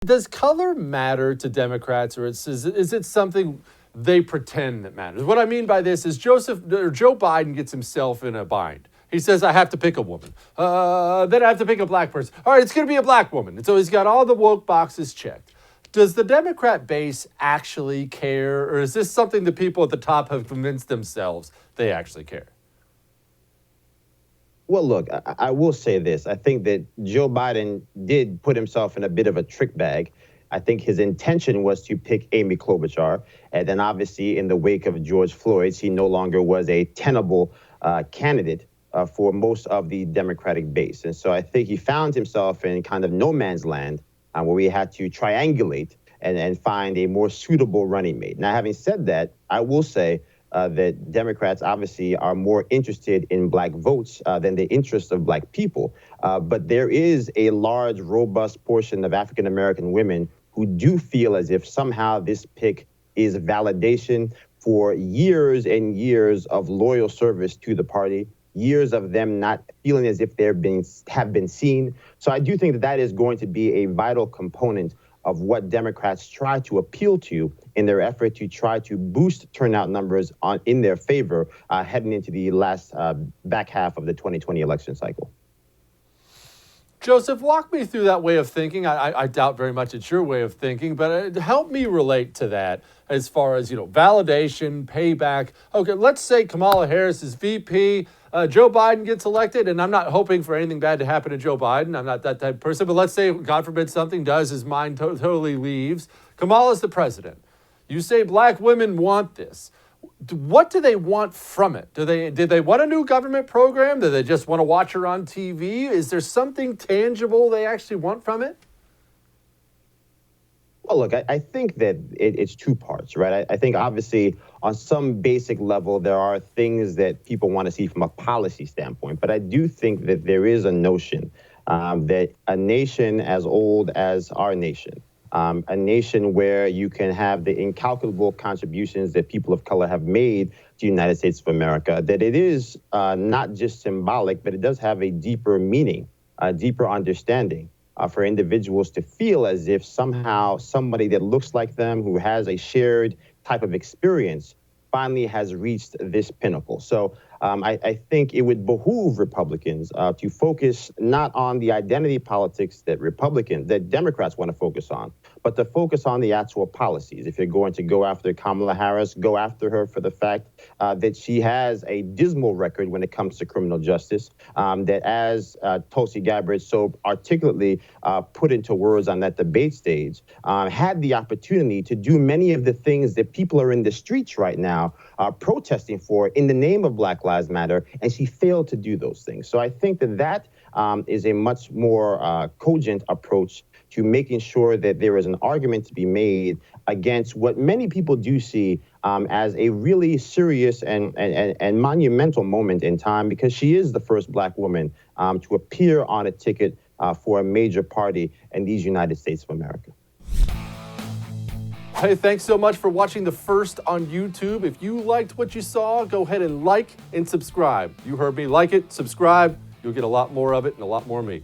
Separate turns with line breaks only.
Does color matter to Democrats, or is it something they pretend that matters? What I mean by this is Joe Biden gets himself in a bind. He says, I have to pick a woman. Then I have to pick a black person. All right, it's going to be a black woman. And so he's got all the woke boxes checked. Does the Democrat base actually care, or is this something that people at the top have convinced themselves they actually care?
Well, look, I will say this. I think that Joe Biden did put himself in a bit of a trick bag. I think his intention was to pick Amy Klobuchar. And then obviously in the wake of George Floyd's, he no longer was a tenable candidate for most of the Democratic base. And so I think he found himself in kind of no man's land where we had to triangulate and find a more suitable running mate. Now, having said that, I will say that Democrats obviously are more interested in black votes than the interests of black people. But there is a large, robust portion of African-American women who do feel as if somehow this pick is validation for years and years of loyal service to the party, years of them not feeling as if have been seen. So I do think that that is going to be a vital component of what Democrats try to appeal to in their effort to try to boost turnout numbers in their favor heading into the last back half of the 2020 election cycle.
Joseph, walk me through that way of thinking. I doubt very much it's your way of thinking, but help me relate to that as far as, validation, payback. Okay, let's say Kamala Harris is VP, Joe Biden gets elected, and I'm not hoping for anything bad to happen to Joe Biden. I'm not that type of person, but let's say, God forbid, something does, his mind totally leaves. Kamala's the president. You say black women want this. What do they want from it? Did they want a new government program? Do they just want to watch her on TV? Is there something tangible they actually want from it?
Well, look, I think that it's two parts, right? I think obviously on some basic level, there are things that people want to see from a policy standpoint. But I do think that there is a notion that a nation as old as our nation, a nation where you can have the incalculable contributions that people of color have made to the United States of America, that it is not just symbolic, but it does have a deeper meaning, a deeper understanding for individuals to feel as if somehow somebody that looks like them, who has a shared type of experience, finally has reached this pinnacle. So I think it would behoove Republicans to focus not on the identity politics that Democrats want to focus on, but to focus on the actual policies. If you're going to go after Kamala Harris, go after her for the fact that she has a dismal record when it comes to criminal justice, that as Tulsi Gabbard so articulately put into words on that debate stage, had the opportunity to do many of the things that people are in the streets right now protesting for in the name of Black Lives Matter, and she failed to do those things. So I think that is a much more cogent approach to making sure that there is an argument to be made against what many people do see as a really serious and monumental moment in time, because she is the first Black woman to appear on a ticket for a major party in these United States of America.
Hey, thanks so much for watching The First on YouTube. If you liked what you saw, go ahead and like and subscribe. You heard me. Like it, subscribe. You'll get a lot more of it and a lot more of me.